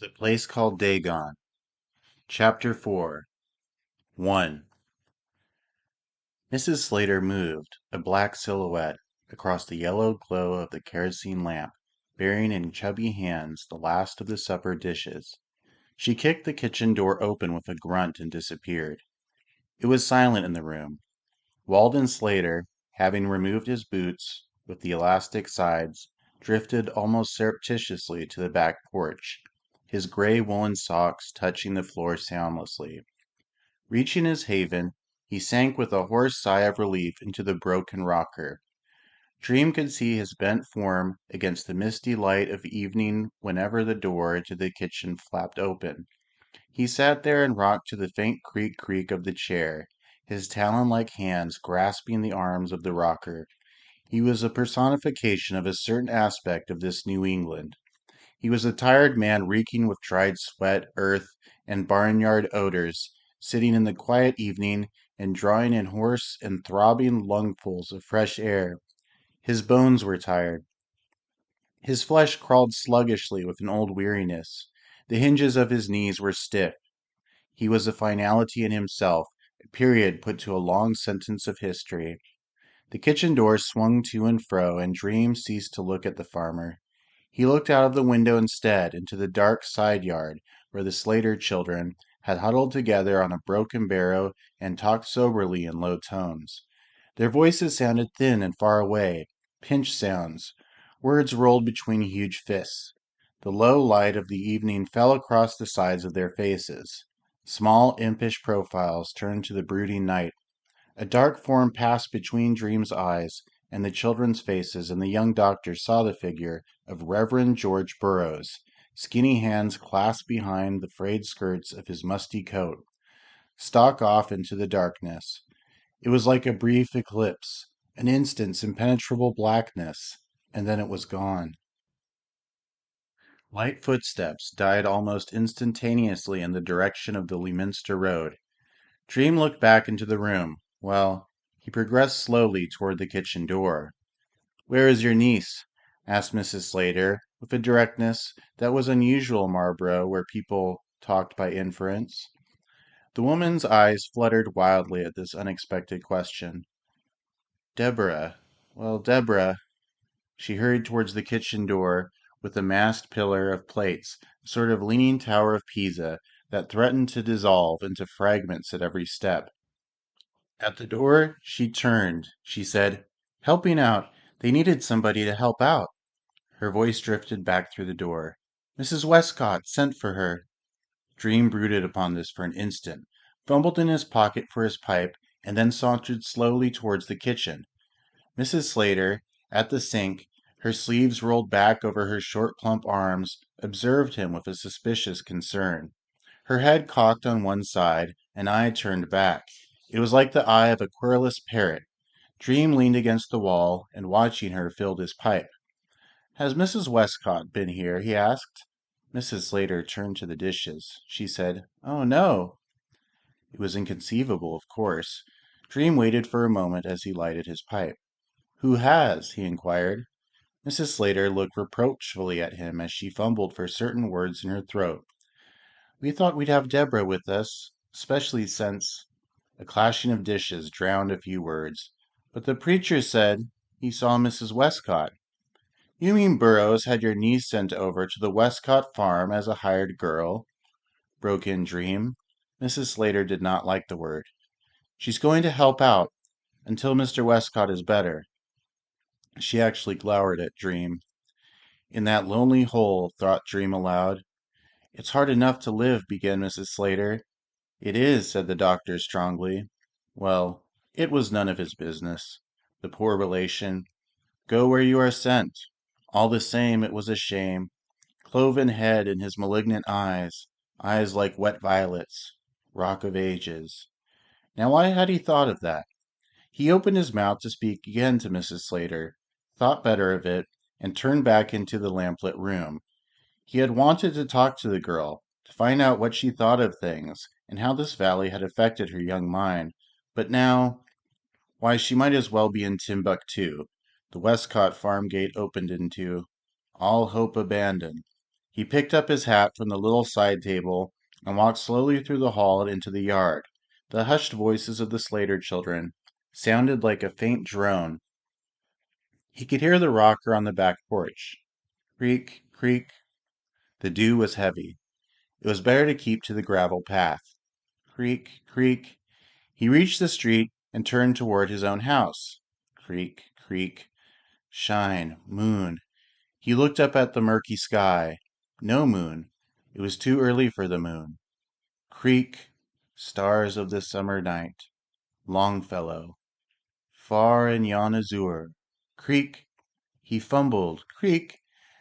The Place Called Dagon. Chapter 4. 1. Mrs. Slater moved, a black silhouette, across the yellow glow of the kerosene lamp, bearing in chubby hands the last of the supper dishes. She kicked the kitchen door open with a grunt and disappeared. It was silent in the room. Walden Slater, having removed his boots with the elastic sides, drifted almost surreptitiously to the back porch, his gray woolen socks touching the floor soundlessly. Reaching his haven, he sank with a hoarse sigh of relief into the broken rocker. Dream could see his bent form against the misty light of evening whenever the door into the kitchen flapped open. He sat there and rocked to the faint creak of the chair, his talon-like hands grasping the arms of the rocker. He was a personification of a certain aspect of this New England. He was a tired man reeking with dried sweat, earth, and barnyard odors, sitting in the quiet evening and drawing in hoarse and throbbing lungfuls of fresh air. His bones were tired. His flesh crawled sluggishly with an old weariness. The hinges of his knees were stiff. He was a finality in himself, a period put to a long sentence of history. The kitchen door swung to and fro, and Dream ceased to look at the farmer. He looked out of the window instead into the dark side yard where the Slater children had huddled together on a broken barrow and talked soberly in low tones. Their voices sounded thin and far away, pinched sounds. Words rolled between huge fists. The low light of the evening fell across the sides of their faces. Small, impish profiles turned to the brooding night. A dark form passed between Dream's eyes and the children's faces, and the young doctor saw the figure of Reverend George Burroughs, skinny hands clasped behind the frayed skirts of his musty coat, stalk off into the darkness. It was like a brief eclipse, an instant's impenetrable blackness, and then it was gone. Light footsteps died almost instantaneously in the direction of the Leominster Road. Dream looked back into the room. Well, he progressed slowly toward the kitchen door. "Where is your niece?" asked Mrs. Slater, with a directness that was unusual in Marlborough, where people talked by inference. The woman's eyes fluttered wildly at this unexpected question. Deborah. Well, Deborah. She hurried towards the kitchen door with a massed pillar of plates, a sort of leaning tower of Pisa that threatened to dissolve into fragments at every step. At the door, she turned. She said, "Helping out. They needed somebody to help out." Her voice drifted back through the door. "Mrs. Westcott sent for her." Dream brooded upon this for an instant, fumbled in his pocket for his pipe, and then sauntered slowly towards the kitchen. Mrs. Slater, at the sink, her sleeves rolled back over her short plump arms, observed him with a suspicious concern. Her head cocked on one side, an eye turned back. It was like the eye of a querulous parrot. Dream leaned against the wall, and watching her filled his pipe. "Has Mrs. Westcott been here?" he asked. Mrs. Slater turned to the dishes. She said, "Oh, no." It was inconceivable, of course. Dream waited for a moment as he lighted his pipe. "Who has?" he inquired. Mrs. Slater looked reproachfully at him as she fumbled for certain words in her throat. "We thought we'd have Deborah with us, especially since—" A clashing of dishes drowned a few words. "But the preacher said he saw Mrs. Westcott." "You mean Burroughs had your niece sent over to the Westcott farm as a hired girl?" broke in Dream. Mrs. Slater did not like the word. "She's going to help out until Mr. Westcott is better." She actually glowered at Dream. "In that lonely hole," thought Dream aloud. "It's hard enough to live," began Mrs. Slater. "It is," said the doctor strongly. Well, it was none of his business. The poor relation. Go where you are sent. All the same, it was a shame. Cloven head and his malignant eyes. Eyes like wet violets. Rock of Ages. Now why had he thought of that? He opened his mouth to speak again to Mrs. Slater, thought better of it, and turned back into the lamplit room. He had wanted to talk to the girl, to find out what she thought of things, and how this valley had affected her young mind. But now, why, she might as well be in Timbuktu. The Westcott farm gate opened into all hope abandoned. He picked up his hat from the little side table and walked slowly through the hall and into the yard. The hushed voices of the Slater children sounded like a faint drone. He could hear the rocker on the back porch. Creak, creak. The dew was heavy. It was better to keep to the gravel path. Creak, creak. He reached the street and turned toward his own house. Creak, creak. Shine, moon. He looked up at the murky sky. No moon. It was too early for the moon. Creak. Stars of the summer night. Longfellow. Far in yon azure. Creak. He fumbled. Creak.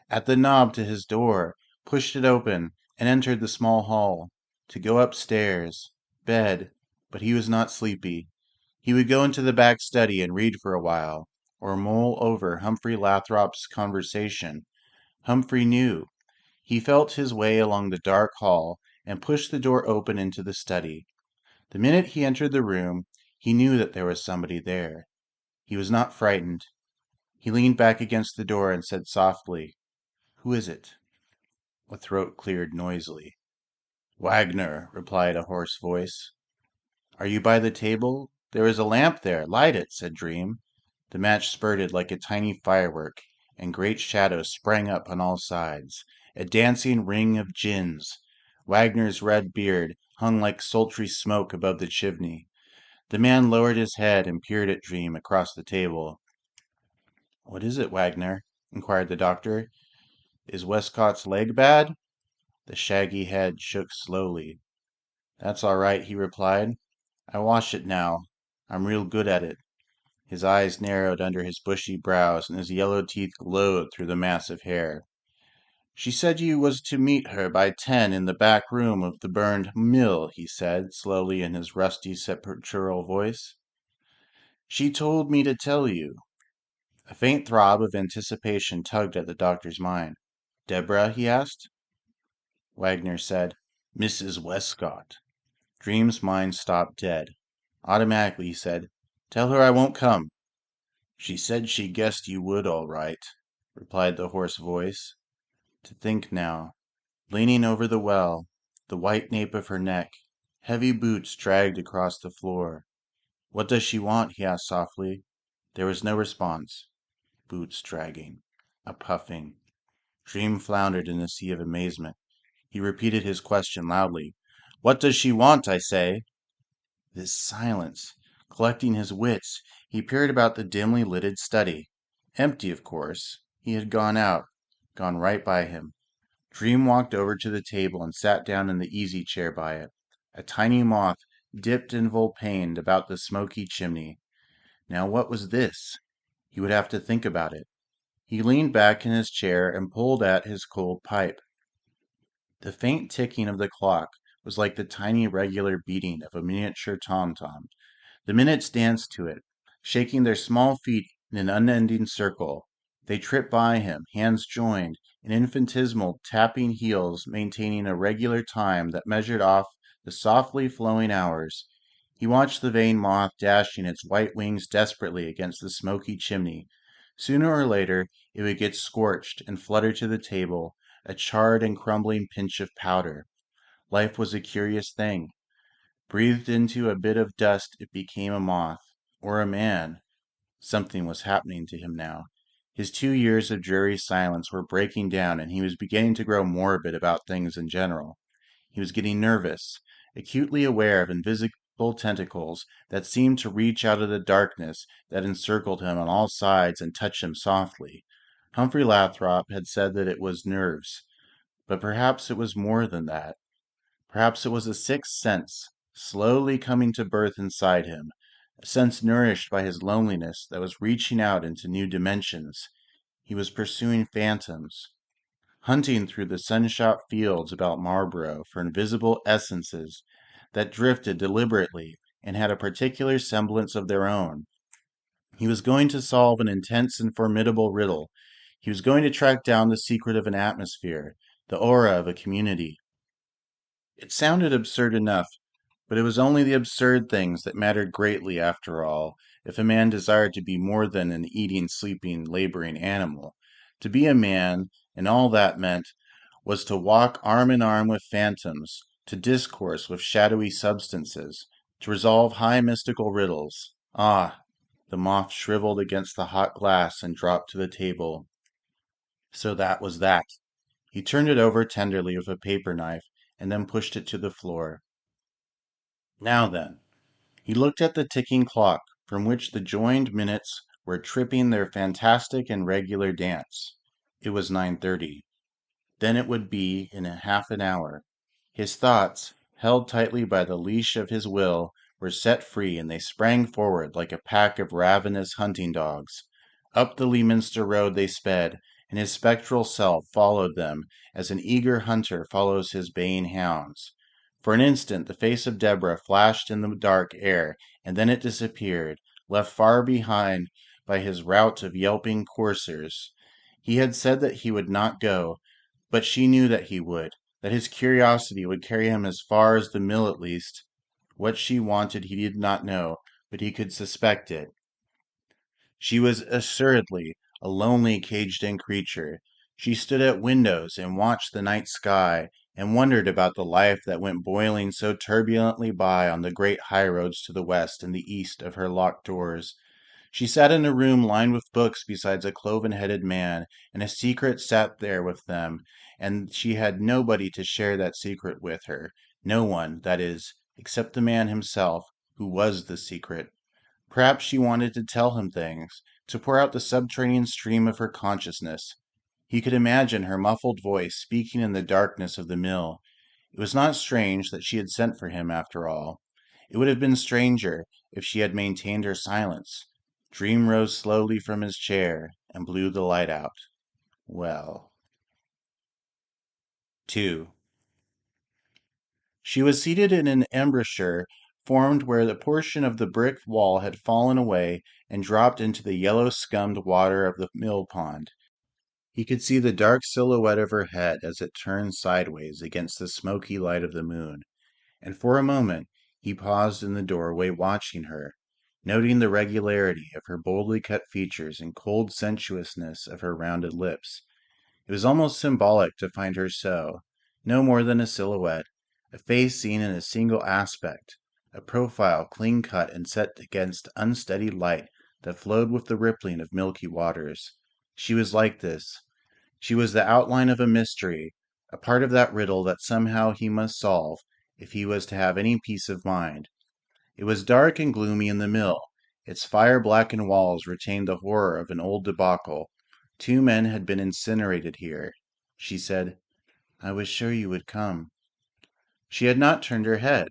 At the knob to his door, pushed it open, and entered the small hall. To go upstairs. Bed. But he was not sleepy. He would go into the back study and read for a while, or mull over Humphrey Lathrop's conversation. Humphrey knew. He felt his way along the dark hall and pushed the door open into the study. The minute he entered the room, he knew that there was somebody there. He was not frightened. He leaned back against the door and said softly, "Who is it?" A throat cleared noisily. "Wagner," replied a hoarse voice. "Are you by the table? There is a lamp there. Light it," said Dream. The match spurted like a tiny firework, and great shadows sprang up on all sides. A dancing ring of gins. Wagner's red beard hung like sultry smoke above the chimney. The man lowered his head and peered at Dream across the table. "What is it, Wagner?" inquired the doctor. "Is Westcott's leg bad?" The shaggy head shook slowly. "That's all right," he replied. "I wash it now. I'm real good at it." His eyes narrowed under his bushy brows, and his yellow teeth glowed through the massive hair. "She said you was to meet her by 10 in the back room of the burned mill," he said, slowly in his rusty sepulchral voice. "She told me to tell you." A faint throb of anticipation tugged at the doctor's mind. "Deborah?" he asked. Wagner said, "Mrs. Westcott." Dream's mind stopped dead. Automatically he said, "Tell her I won't come." "She said she guessed you would all right," replied the hoarse voice. To think now, leaning over the well, the white nape of her neck, heavy boots dragged across the floor. "What does she want?" he asked softly. There was no response. Boots dragging. A puffing. Dream floundered in a sea of amazement. He repeated his question loudly. "What does she want, I say?" This silence. Collecting his wits, he peered about the dimly lighted study. Empty, of course. He had gone out. Gone right by him. Dream walked over to the table and sat down in the easy chair by it. A tiny moth dipped and volpaned about the smoky chimney. Now what was this? He would have to think about it. He leaned back in his chair and pulled at his cold pipe. The faint ticking of the clock was like the tiny regular beating of a miniature tom-tom. The minutes danced to it, shaking their small feet in an unending circle. They tripped by him, hands joined, in infinitesimal tapping heels maintaining a regular time that measured off the softly flowing hours. He watched the vain moth dashing its white wings desperately against the smoky chimney. Sooner or later it would get scorched and flutter to the table, a charred and crumbling pinch of powder. Life was a curious thing. Breathed into a bit of dust it became a moth. Or a man. Something was happening to him now. His 2 years of dreary silence were breaking down, and he was beginning to grow morbid about things in general. He was getting nervous, acutely aware of invisible tentacles that seemed to reach out of the darkness that encircled him on all sides and touch him softly. Humphrey Lathrop had said that it was nerves, but perhaps it was more than that. Perhaps it was a sixth sense, slowly coming to birth inside him, a sense nourished by his loneliness that was reaching out into new dimensions. He was pursuing phantoms, hunting through the sunshot fields about Marlborough for invisible essences that drifted deliberately and had a particular semblance of their own. He was going to solve an intense and formidable riddle. He was going to track down the secret of an atmosphere, the aura of a community. It sounded absurd enough, but it was only the absurd things that mattered greatly after all, if a man desired to be more than an eating, sleeping, laboring animal. To be a man, and all that meant, was to walk arm in arm with phantoms, to discourse with shadowy substances, to resolve high mystical riddles. Ah! The moth shriveled against the hot glass and dropped to the table. So that was that. He turned it over tenderly with a paper knife and then pushed it to the floor. Now then. He looked at the ticking clock, from which the joined minutes were tripping their fantastic and regular dance. It was 9:30. Then it would be in half an hour. His thoughts, held tightly by the leash of his will, were set free, and they sprang forward like a pack of ravenous hunting dogs. Up the Leominster Road they sped, and his spectral self followed them as an eager hunter follows his baying hounds. For an instant the face of Deborah flashed in the dark air, and then it disappeared, left far behind by his rout of yelping coursers. He had said that he would not go, but she knew that he would, that his curiosity would carry him as far as the mill at least. What she wanted he did not know, but he could suspect it. She was assuredly a lonely, caged-in creature. She stood at windows and watched the night sky, and wondered about the life that went boiling so turbulently by on the great highroads to the west and the east of her locked doors. She sat in a room lined with books beside a cloven-headed man, and a secret sat there with them, and she had nobody to share that secret with her. No one, that is, except the man himself, who was the secret. Perhaps she wanted to tell him things, to pour out the subterranean stream of her consciousness. He could imagine her muffled voice speaking in the darkness of the mill. It was not strange that she had sent for him, after all. It would have been stranger if she had maintained her silence. Dream rose slowly from his chair and blew the light out. Well. 2. She was seated in an embrasure formed where the portion of the brick wall had fallen away and dropped into the yellow scummed water of the mill pond. He could see the dark silhouette of her head as it turned sideways against the smoky light of the moon, and for a moment he paused in the doorway watching her, noting the regularity of her boldly cut features and cold sensuousness of her rounded lips. It was almost symbolic to find her so, no more than a silhouette, a face seen in a single aspect, a profile clean cut and set against unsteady light that flowed with the rippling of milky waters. She was like this. She was the outline of a mystery, a part of that riddle that somehow he must solve if he was to have any peace of mind. It was dark and gloomy in the mill. Its fire-blackened walls retained the horror of an old debacle. 2 men had been incinerated here. She said, "I was sure you would come." She had not turned her head.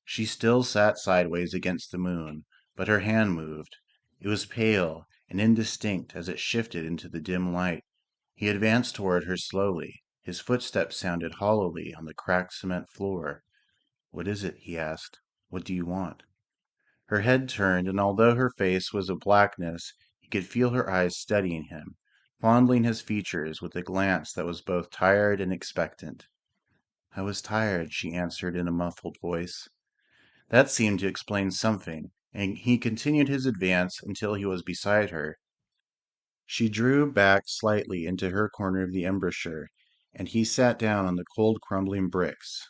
She still sat sideways against the moon, but her hand moved. It was pale and indistinct as it shifted into the dim light. He advanced toward her slowly. His footsteps sounded hollowly on the cracked cement floor. "What is it?" he asked. "What do you want?" Her head turned, and although her face was a blackness, he could feel her eyes studying him, fondling his features with a glance that was both tired and expectant. "I was tired," she answered in a muffled voice. That seemed to explain something, and he continued his advance until he was beside her. She drew back slightly into her corner of the embrasure, and he sat down on the cold crumbling bricks.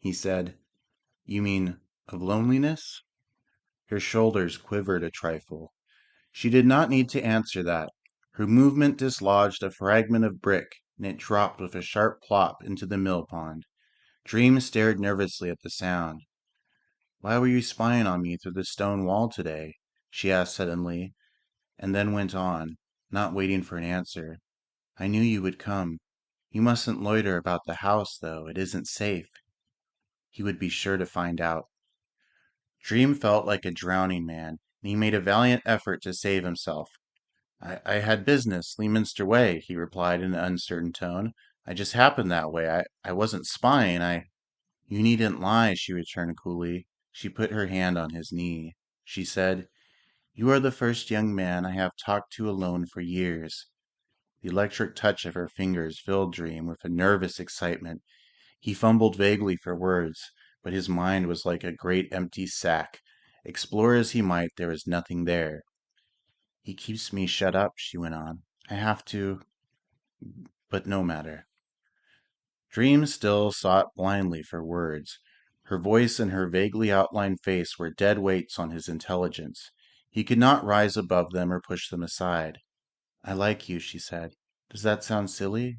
He said, "You mean of loneliness?" Her shoulders quivered a trifle. She did not need to answer that. Her movement dislodged a fragment of brick, and it dropped with a sharp plop into the mill pond. Dream stared nervously at the sound. "Why were you spying on me through the stone wall today?" she asked suddenly, and then went on, not waiting for an answer. "I knew you would come. You mustn't loiter about the house, though. It isn't safe. He would be sure to find out." Dream felt like a drowning man, and he made a valiant effort to save himself. I had business, Leominster Way," he replied in an uncertain tone. "I just happened that way. I wasn't spying. You needn't lie," she returned coolly. She put her hand on his knee. She said, "You are the first young man I have talked to alone for years." The electric touch of her fingers filled Dream with a nervous excitement. He fumbled vaguely for words, but his mind was like a great empty sack. Explore as he might, there was nothing there. "He keeps me shut up," she went on. "I have to, but no matter." Dream still sought blindly for words. Her voice and her vaguely outlined face were dead weights on his intelligence. He could not rise above them or push them aside. I like you, she said. Does that sound silly?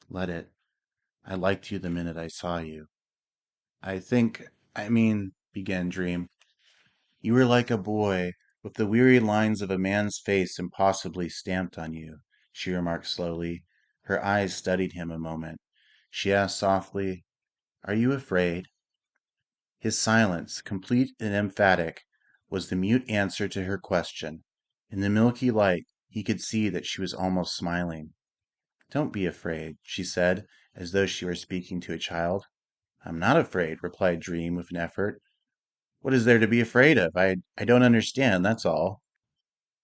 Let it. I liked you the minute I saw you. Began Dream. You were like a boy, with the weary lines of a man's face impossibly stamped on you, she remarked slowly. Her eyes studied him a moment. She asked softly, Are you afraid? His silence, complete and emphatic, was the mute answer to her question. In the milky light, he could see that she was almost smiling. Don't be afraid, she said, as though she were speaking to a child. I'm not afraid, replied Dream with an effort. What is there to be afraid of? I don't understand, that's all.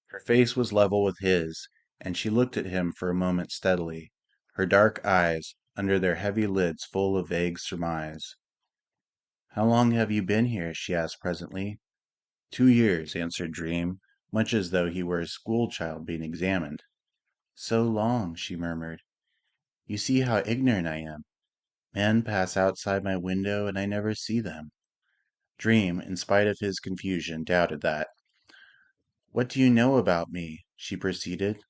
Her face was level with his, and she looked at him for a moment steadily, her dark eyes, under their heavy lids, full of vague surmise. How long have you been here? She asked presently. 2 years, answered Dream, much as though he were a schoolchild being examined. So long, she murmured. You see how ignorant I am. Men pass outside my window and I never see them. Dream, in spite of his confusion, doubted that. What do you know about me? She proceeded.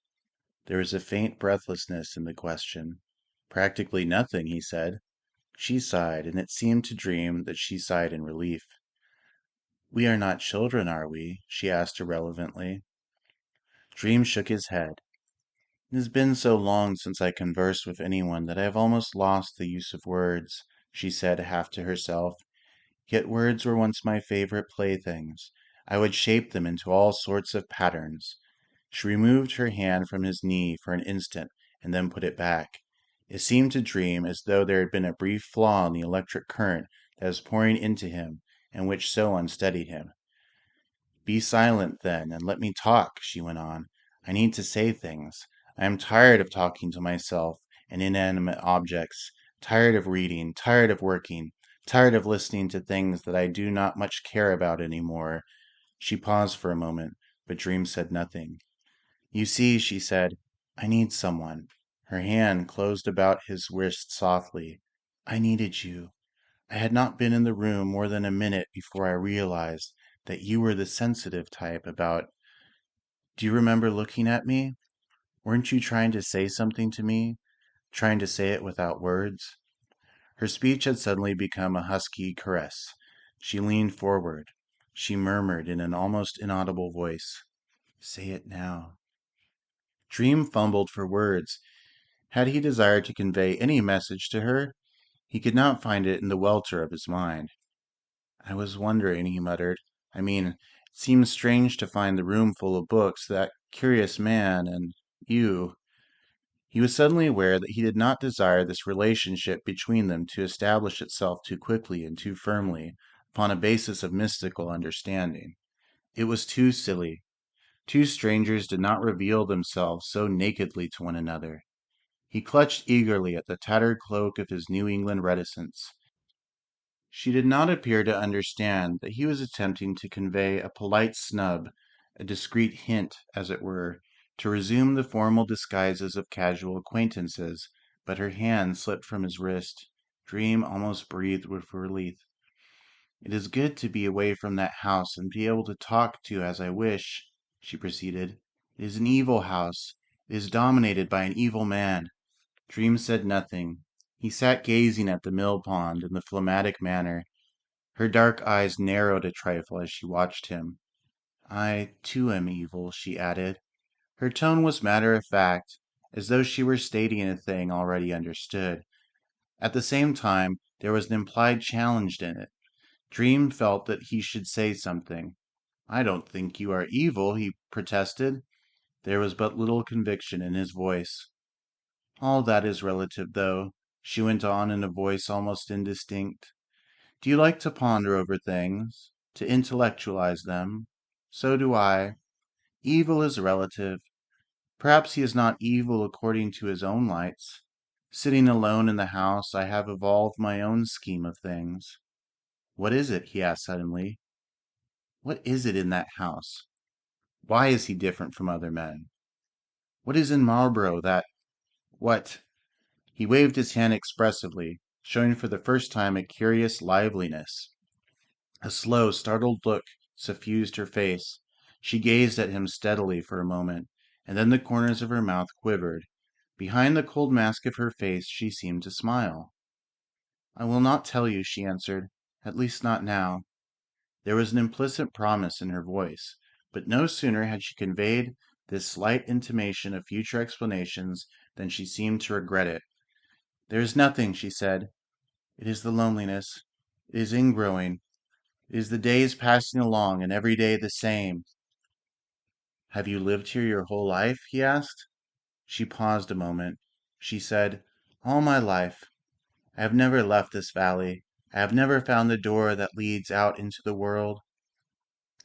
There was a faint breathlessness in the question. Practically nothing, he said. She sighed, and it seemed to Dream that she sighed in relief. We are not children, are we? She asked irrelevantly. Dream shook his head. It has been so long since I conversed with anyone that I have almost lost the use of words, she said half to herself. Yet words were once my favorite playthings. I would shape them into all sorts of patterns. She removed her hand from his knee for an instant and then put it back. It seemed to Dream as though there had been a brief flaw in the electric current that was pouring into him and which so unsteadied him. Be silent, then, and let me talk, she went on. I need to say things. I am tired of talking to myself and inanimate objects, tired of reading, tired of working, tired of listening to things that I do not much care about any more. She paused for a moment, but Dream said nothing. You see, she said, I need someone. Her hand closed about his wrist softly. I needed you. I had not been in the room more than a minute before I realized that you were the sensitive type about. Do you remember looking at me? Weren't you trying to say something to me? Trying to say it without words? Her speech had suddenly become a husky caress. She leaned forward. She murmured in an almost inaudible voice, Say it now. Dream fumbled for words. Had he desired to convey any message to her? He could not find it in the welter of his mind. I was wondering, he muttered. It seems strange to find the room full of books, that curious man, and you. He was suddenly aware that he did not desire this relationship between them to establish itself too quickly and too firmly upon a basis of mystical understanding. It was too silly. Two strangers did not reveal themselves so nakedly to one another. He clutched eagerly at the tattered cloak of his New England reticence. She did not appear to understand that he was attempting to convey a polite snub, a discreet hint, as it were, to resume the formal disguises of casual acquaintances, but her hand slipped from his wrist. Dream almost breathed with relief. It is good to be away from that house and be able to talk to you as I wish, she proceeded. It is an evil house. It is dominated by an evil man. Dream said nothing. He sat gazing at the mill pond in the phlegmatic manner. Her dark eyes narrowed a trifle as she watched him. I, too, am evil, she added. Her tone was matter of fact, as though she were stating a thing already understood. At the same time, there was an implied challenge in it. Dream felt that he should say something. I don't think you are evil, he protested. There was but little conviction in his voice. All that is relative, though, she went on in a voice almost indistinct. Do you like to ponder over things, to intellectualize them? So do I. Evil is relative. Perhaps he is not evil according to his own lights. Sitting alone in the house, I have evolved my own scheme of things. What is it? He asked suddenly. What is it in that house? Why is he different from other men? What is in Marlborough that... What? He waved his hand expressively. showing for the first time a curious liveliness. A slow, startled look suffused her face. She gazed at him steadily for a moment, and then the corners of her mouth quivered. Behind the cold mask of her face she seemed to smile. "I will not tell you," she answered. "At least not now." There was an implicit promise in her voice, but no sooner had she conveyed this slight intimation of future explanations than she seemed to regret it. "There is nothing," she said. "It is the loneliness. It is ingrowing. It is the days passing along and every day the same." "Have you lived here your whole life?" he asked. She paused a moment. She said, "All my life. I have never left this valley. I have never found the door that leads out into the world."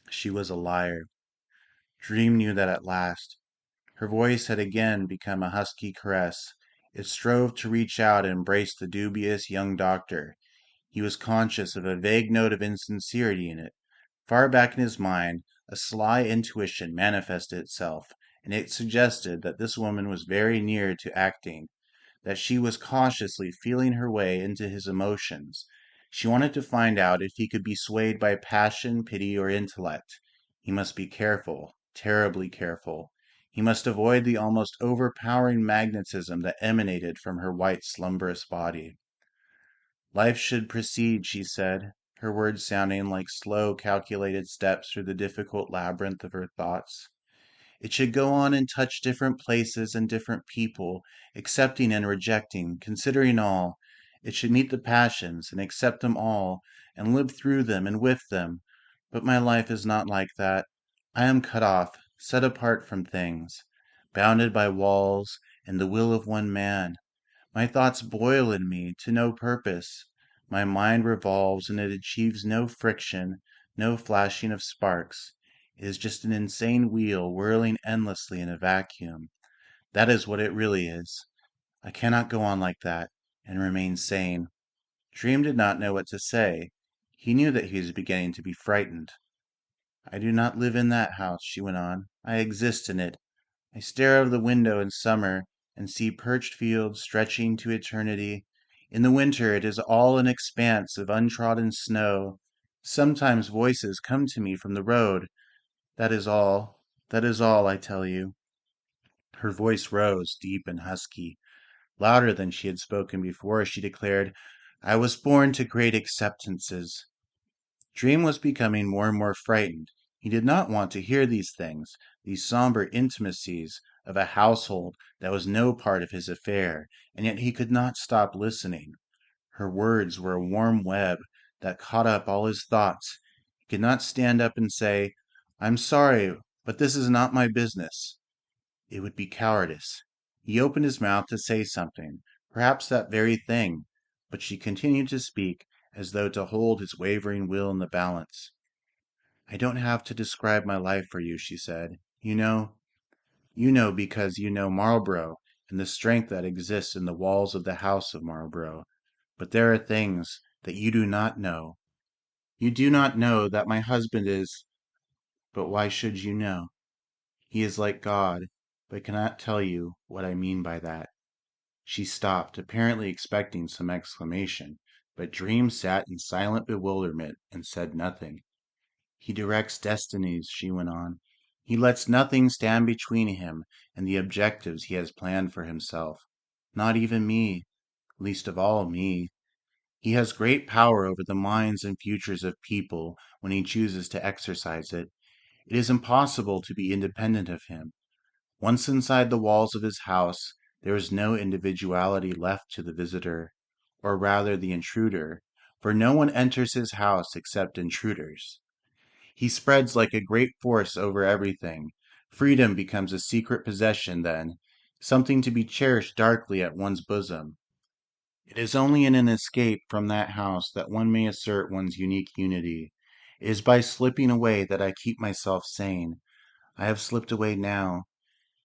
She was a liar. Dream knew that at last. Her voice had again become a husky caress. It strove to reach out and embrace the dubious young doctor. He was conscious of a vague note of insincerity in it. Far back in his mind, a sly intuition manifested itself, and it suggested that this woman was very near to acting, that she was cautiously feeling her way into his emotions. She wanted to find out if he could be swayed by passion, pity, or intellect. He must be careful, terribly careful. He must avoid the almost overpowering magnetism that emanated from her white, slumberous body. "Life should proceed," she said, her words sounding like slow, calculated steps through the difficult labyrinth of her thoughts. "It should go on and touch different places and different people, accepting and rejecting, considering all. It should meet the passions and accept them all and live through them and with them. But my life is not like that. I am cut off, set apart from things, bounded by walls and the will of one man. My thoughts boil in me to no purpose. My mind revolves and it achieves no friction, no flashing of sparks. It is just an insane wheel whirling endlessly in a vacuum. That is what it really is. I cannot go on like that and remain sane." Dream did not know what to say. He knew that he was beginning to be frightened. "I do not live in that house," she went on. "I exist in it. I stare out of the window in summer and see perched fields stretching to eternity. In the winter it is all an expanse of untrodden snow. Sometimes voices come to me from the road. That is all. That is all, I tell you." Her voice rose, deep and husky. Louder than she had spoken before, she declared, "I was born to great acceptances." Dream was becoming more and more frightened. He did not want to hear these things, these somber intimacies of a household that was no part of his affair, and yet he could not stop listening. Her words were a warm web that caught up all his thoughts. He could not stand up and say, "I'm sorry, but this is not my business." It would be cowardice. He opened his mouth to say something, perhaps that very thing, but she continued to speak as though to hold his wavering will in the balance. "I don't have to describe my life for you," she said. You know because you know Marlborough and the strength that exists in the walls of the house of Marlborough. But there are things that you do not know. You do not know that my husband is— but why should you know? He is like God, but cannot tell you what I mean by that." She stopped, apparently expecting some exclamation, but Dream sat in silent bewilderment and said nothing. "He directs destinies," she went on. "He lets nothing stand between him and the objectives he has planned for himself. Not even me, least of all me. He has great power over the minds and futures of people when he chooses to exercise it. It is impossible to be independent of him. Once inside the walls of his house, there is no individuality left to the visitor, or rather the intruder, for no one enters his house except intruders. He spreads like a great force over everything. Freedom becomes a secret possession then, something to be cherished darkly at one's bosom. It is only in an escape from that house that one may assert one's unique unity. It is by slipping away that I keep myself sane. I have slipped away now.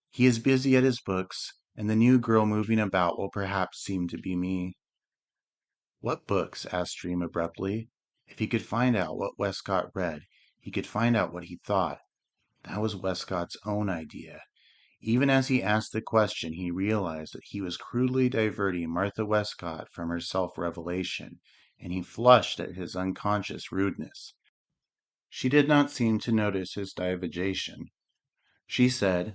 He is busy at his books, and the new girl moving about will perhaps seem to be me." "What books?" asked Dream abruptly. If he could find out what Westcott read, he could find out what he thought. That was Westcott's own idea. Even as he asked the question, he realized that he was crudely diverting Martha Westcott from her self-revelation, and he flushed at his unconscious rudeness. She did not seem to notice his divagation. She said,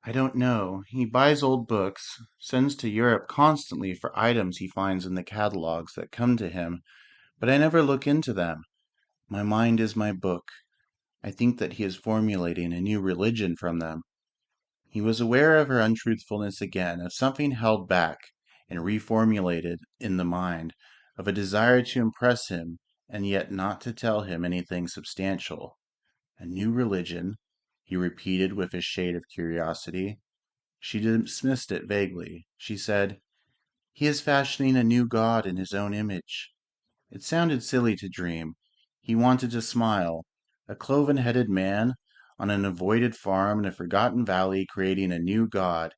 "I don't know. He buys old books, sends to Europe constantly for items he finds in the catalogues that come to him, but I never look into them. My mind is my book. I think that he is formulating a new religion from them." He was aware of her untruthfulness again, of something held back and reformulated in the mind, of a desire to impress him and yet not to tell him anything substantial. A new religion, he repeated with a shade of curiosity. She dismissed it vaguely. She said, "He is fashioning a new god in his own image." It sounded silly to Dream. He wanted to smile. A cloven-headed man on an avoided farm in a forgotten valley creating a new god.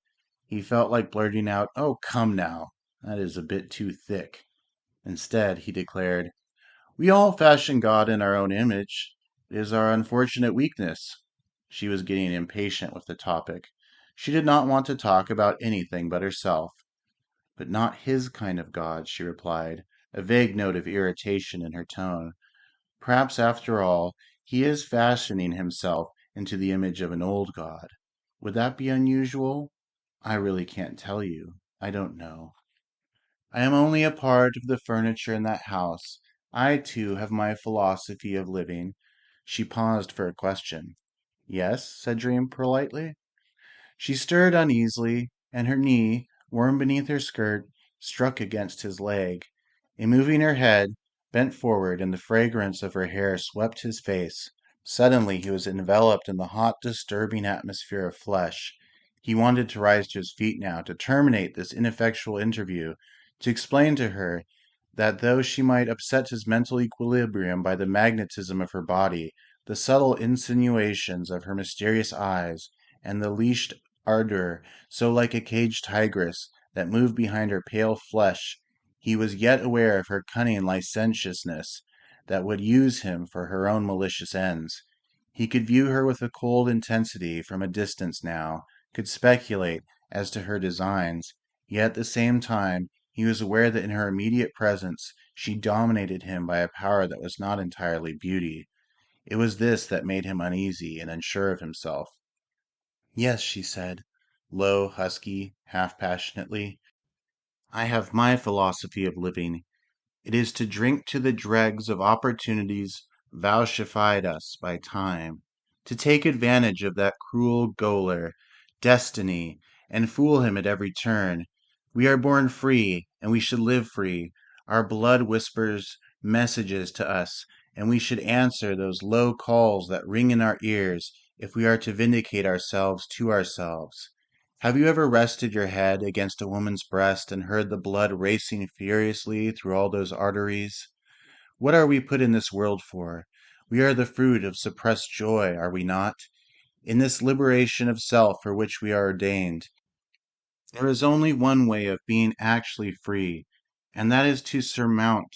He felt like blurting out, "Oh, come now, that is a bit too thick." Instead, he declared, "We all fashion God in our own image. It is our unfortunate weakness." She was getting impatient with the topic. She did not want to talk about anything but herself. "But not his kind of God," she replied, a vague note of irritation in her tone. "Perhaps, after all, he is fashioning himself into the image of an old God. Would that be unusual? I really can't tell you. I don't know. I am only a part of the furniture in that house. I, too, have my philosophy of living." She paused for a question. "Yes?" said Dream politely. She stirred uneasily, and her knee, warm beneath her skirt, struck against his leg. In moving her head, bent forward, and the fragrance of her hair swept his face. Suddenly he was enveloped in the hot, disturbing atmosphere of flesh. He wanted to rise to his feet now, to terminate this ineffectual interview, to explain to her that though she might upset his mental equilibrium by the magnetism of her body, the subtle insinuations of her mysterious eyes, and the leashed ardor, so like a caged tigress, that moved behind her pale flesh, he was yet aware of her cunning licentiousness, that would use him for her own malicious ends. He could view her with a cold intensity from a distance now, could speculate as to her designs, yet at the same time he was aware that in her immediate presence she dominated him by a power that was not entirely beauty. It was this that made him uneasy and unsure of himself. "Yes," she said, low, husky, half passionately. "I have my philosophy of living. It is to drink to the dregs of opportunities vouchsafed us by time, to take advantage of that cruel gaoler, destiny, and fool him at every turn. We are born free, and we should live free. Our blood whispers messages to us, and we should answer those low calls that ring in our ears if we are to vindicate ourselves to ourselves. Have you ever rested your head against a woman's breast and heard the blood racing furiously through all those arteries? What are we put in this world for? We are the fruit of suppressed joy, are we not? In this liberation of self for which we are ordained, there is only one way of being actually free, and that is to surmount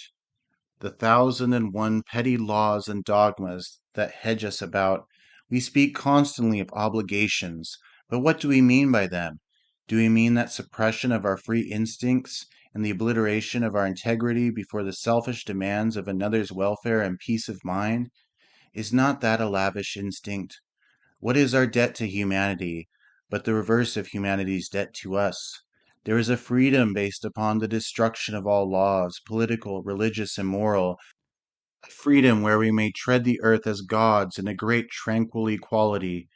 the 1,001 petty laws and dogmas that hedge us about. We speak constantly of obligations, but what do we mean by them? Do we mean that suppression of our free instincts and the obliteration of our integrity before the selfish demands of another's welfare and peace of mind? Is not that a lavish instinct? What is our debt to humanity, but the reverse of humanity's debt to us? There is a freedom based upon the destruction of all laws, political, religious, and moral, a freedom where we may tread the earth as gods in a great tranquil equality,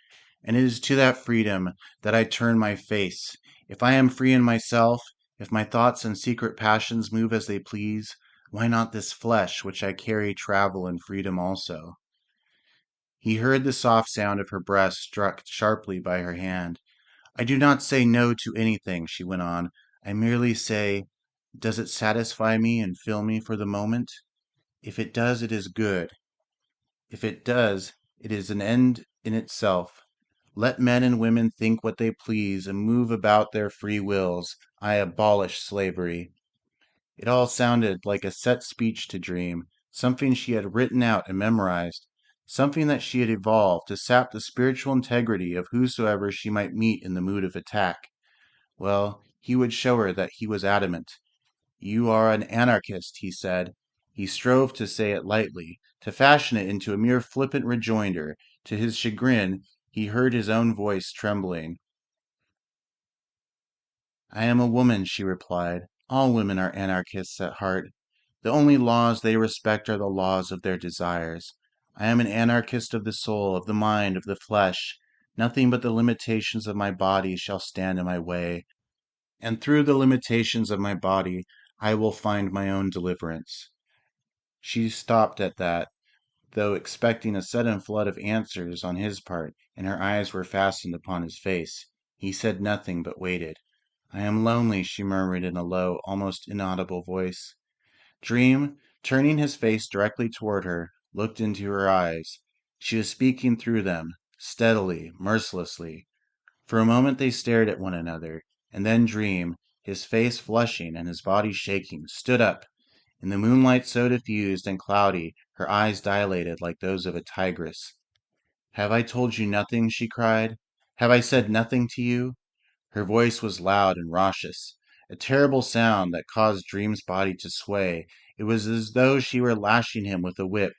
and it is to that freedom that I turn my face. If I am free in myself, if my thoughts and secret passions move as they please, why not this flesh which I carry travel in freedom also?" He heard the soft sound of her breast struck sharply by her hand. "I do not say no to anything," she went on. "I merely say, does it satisfy me and fill me for the moment? If it does, it is good. If it does, it is an end in itself. Let men and women think what they please and move about their free wills. I abolish slavery." It all sounded like a set speech to Dream, something she had written out and memorized. something that she had evolved to sap the spiritual integrity of whosoever she might meet in the mood of attack. Well, he would show her that he was adamant. "You are an anarchist," he said. He strove to say it lightly, to fashion it into a mere flippant rejoinder. To his chagrin, he heard his own voice trembling. "I am a woman," she replied. "All women are anarchists at heart. The only laws they respect are the laws of their desires. I am an anarchist of the soul, of the mind, of the flesh. Nothing but the limitations of my body shall stand in my way, and through the limitations of my body I will find my own deliverance." She stopped at that, though expecting a sudden flood of answers on his part, and her eyes were fastened upon his face. He said nothing, but waited. "I am lonely," she murmured in a low, almost inaudible voice. Dream, turning his face directly toward her, looked into her eyes. She was speaking through them, steadily, mercilessly. For a moment they stared at one another, and then Dream, his face flushing and his body shaking, stood up. In the moonlight so diffused and cloudy, her eyes dilated like those of a tigress. "Have I told you nothing?" she cried. "Have I said nothing to you?" Her voice was loud and raucous, a terrible sound that caused Dream's body to sway. It was as though she were lashing him with a whip.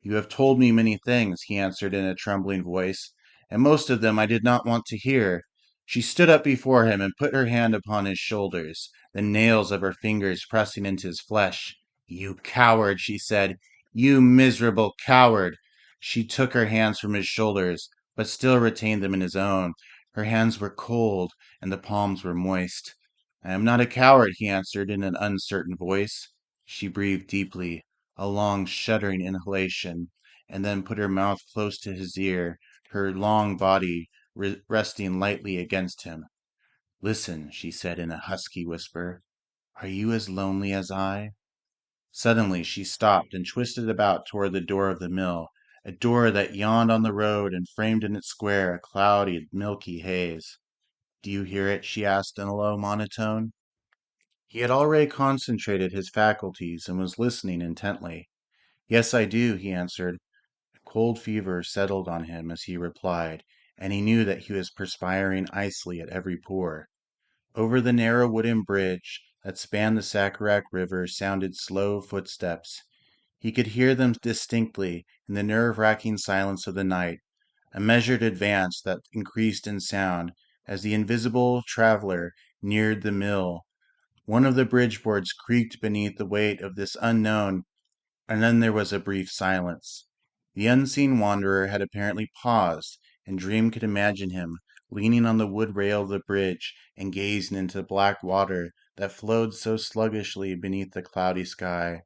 "You have told me many things," he answered in a trembling voice, "and most of them I did not want to hear." She stood up before him and put her hand upon his shoulders, the nails of her fingers pressing into his flesh. "You coward," she said. "You miserable coward." She took her hands from his shoulders, but still retained them in his own. Her hands were cold, and the palms were moist. "I am not a coward," he answered in an uncertain voice. She breathed deeply, a long shuddering inhalation, and then put her mouth close to his ear, her long body resting lightly against him. "Listen," she said in a husky whisper. "Are you as lonely as I?" Suddenly she stopped and twisted about toward the door of the mill, a door that yawned on the road and framed in its square a cloudy, milky haze. "Do you hear it?" she asked in a low monotone. He had already concentrated his faculties and was listening intently. "Yes, I do," he answered. A cold fever settled on him as he replied, and he knew that he was perspiring icily at every pore. Over the narrow wooden bridge that spanned the Sacarac River sounded slow footsteps. He could hear them distinctly in the nerve-wracking silence of the night, a measured advance that increased in sound as the invisible traveler neared the mill. One of the bridge boards creaked beneath the weight of this unknown, and then there was a brief silence. The unseen wanderer had apparently paused, and Dream could imagine him leaning on the wood rail of the bridge and gazing into the black water that flowed so sluggishly beneath the cloudy sky.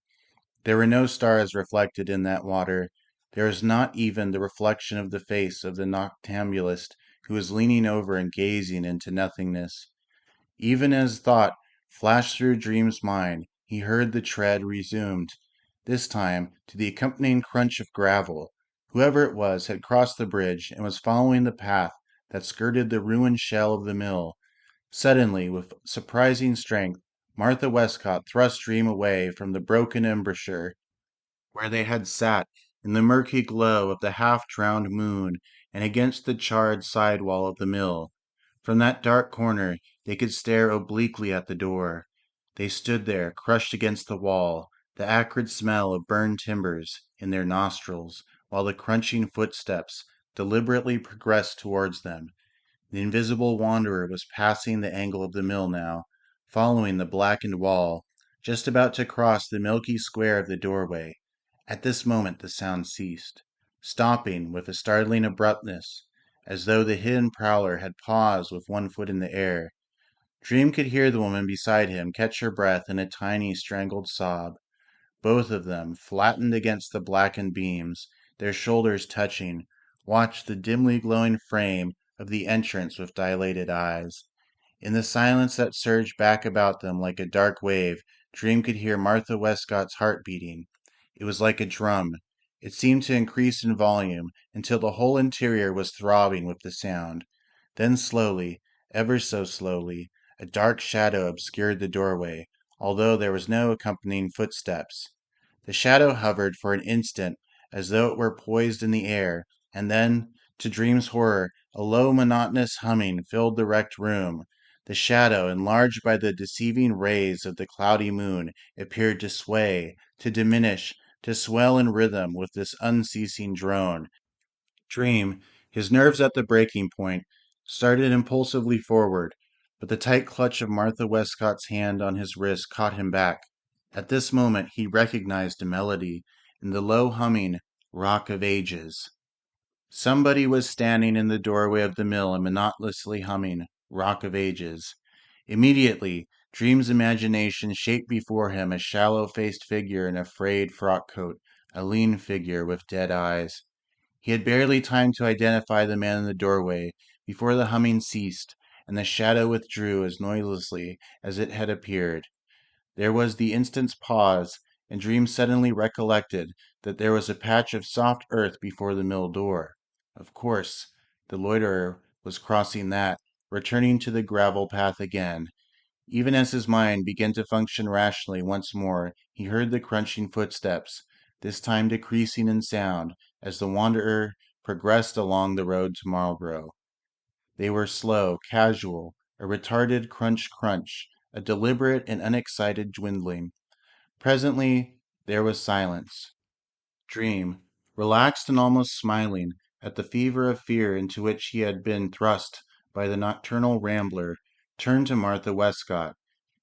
There were no stars reflected in that water. There was not even the reflection of the face of the noctambulist who was leaning over and gazing into nothingness. Even as thought flashed through Dream's mind, he heard the tread resumed, this time to the accompanying crunch of gravel. Whoever it was had crossed the bridge and was following the path that skirted the ruined shell of the mill. Suddenly, with surprising strength, Martha Westcott thrust Dream away from the broken embrasure where they had sat in the murky glow of the half-drowned moon and against the charred side wall of the mill. From that dark corner they could stare obliquely at the door. They stood there, crushed against the wall, the acrid smell of burned timbers in their nostrils, while the crunching footsteps deliberately progressed towards them. The invisible wanderer was passing the angle of the mill now, following the blackened wall, just about to cross the milky square of the doorway. At this moment the sound ceased, stopping with a startling abruptness, as though the hidden prowler had paused with one foot in the air. Dream could hear the woman beside him catch her breath in a tiny strangled sob. Both of them, flattened against the blackened beams, their shoulders touching, watched the dimly glowing frame of the entrance with dilated eyes. In the silence that surged back about them like a dark wave, Dream could hear Martha Westcott's heart beating. It was like a drum. It seemed to increase in volume until the whole interior was throbbing with the sound. Then slowly, ever so slowly, a dark shadow obscured the doorway, although there was no accompanying footsteps. The shadow hovered for an instant as though it were poised in the air, and then, to Dream's horror, a low, monotonous humming filled the wrecked room. The shadow, enlarged by the deceiving rays of the cloudy moon, appeared to sway, to diminish, to swell in rhythm with this unceasing drone. Dream, his nerves at the breaking point, started impulsively forward, but the tight clutch of Martha Westcott's hand on his wrist caught him back. At this moment he recognized a melody in the low humming Rock of Ages. Somebody was standing in the doorway of the mill and monotonously humming Rock of Ages. Immediately, Dream's imagination shaped before him a shallow-faced figure in a frayed frock coat, a lean figure with dead eyes. He had barely time to identify the man in the doorway before the humming ceased, and the shadow withdrew as noiselessly as it had appeared. There was the instant's pause, and Dream suddenly recollected that there was a patch of soft earth before the mill door. Of course, the loiterer was crossing that, returning to the gravel path again. Even as his mind began to function rationally once more, he heard the crunching footsteps, this time decreasing in sound, as the wanderer progressed along the road to Marlborough. They were slow, casual, a retarded crunch-crunch, a deliberate and unexcited dwindling. Presently there was silence. Dream, relaxed and almost smiling at the fever of fear into which he had been thrust by the nocturnal rambler, turned to Martha Westcott.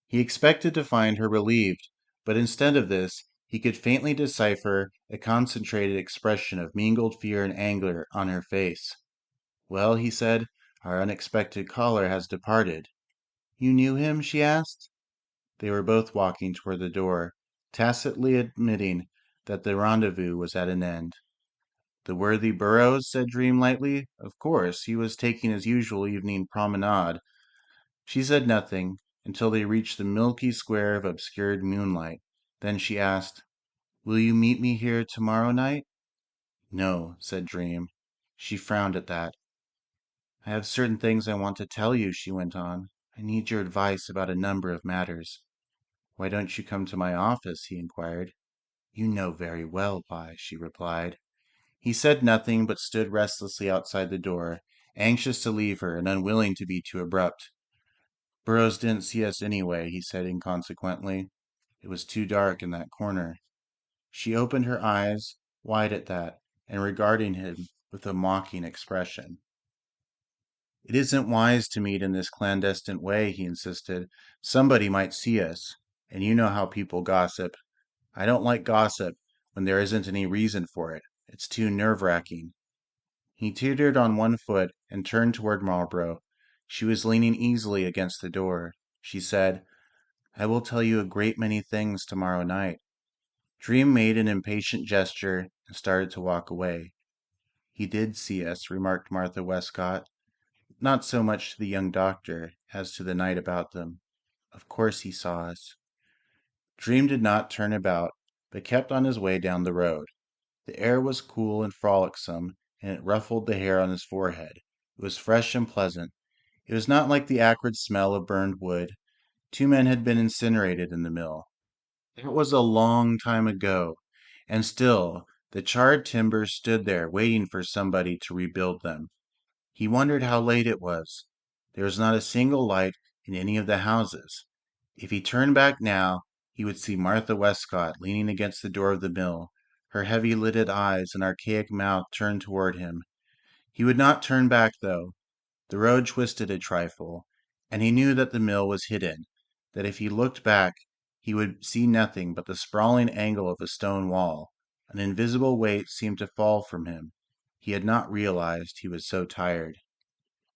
He expected to find her relieved, but instead of this, he could faintly decipher a concentrated expression of mingled fear and anger on her face. "Well," he said, "our unexpected caller has departed." "You knew him?" she asked. They were both walking toward the door, tacitly admitting that the rendezvous was at an end. "The worthy Burroughs?" said Dream lightly. "Of course, he was taking his usual evening promenade." She said nothing until they reached the milky square of obscured moonlight. Then she asked, "Will you meet me here tomorrow night?" "No," said Dream. She frowned at that. "I have certain things I want to tell you," she went on. "I need your advice about a number of matters." "Why don't you come to my office?" he inquired. "You know very well why," she replied. He said nothing, but stood restlessly outside the door, anxious to leave her and unwilling to be too abrupt. "Burroughs didn't see us anyway," he said inconsequently. "It was too dark in that corner." She opened her eyes wide at that, and regarding him with a mocking expression. "It isn't wise to meet in this clandestine way," he insisted. "Somebody might see us, and you know how people gossip. I don't like gossip when there isn't any reason for it. It's too nerve-wracking." He teetered on one foot and turned toward Marlborough. She was leaning easily against the door. She said, "I will tell you a great many things tomorrow night." Dream made an impatient gesture and started to walk away. "He did see us," remarked Martha Westcott. "Not so much to the young doctor as to the night about them. Of course he saw us." Dream did not turn about, but kept on his way down the road. The air was cool and frolicsome, and it ruffled the hair on his forehead. It was fresh and pleasant. It was not like the acrid smell of burned wood. 2 men had been incinerated in the mill. That was a long time ago, and still the charred timbers stood there waiting for somebody to rebuild them. He wondered how late it was. There was not a single light in any of the houses. If he turned back now, he would see Martha Westcott leaning against the door of the mill, her heavy-lidded eyes and archaic mouth turned toward him. He would not turn back, though. The road twisted a trifle, and he knew that the mill was hidden, that if he looked back he would see nothing but the sprawling angle of a stone wall. An invisible weight seemed to fall from him. He had not realized he was so tired.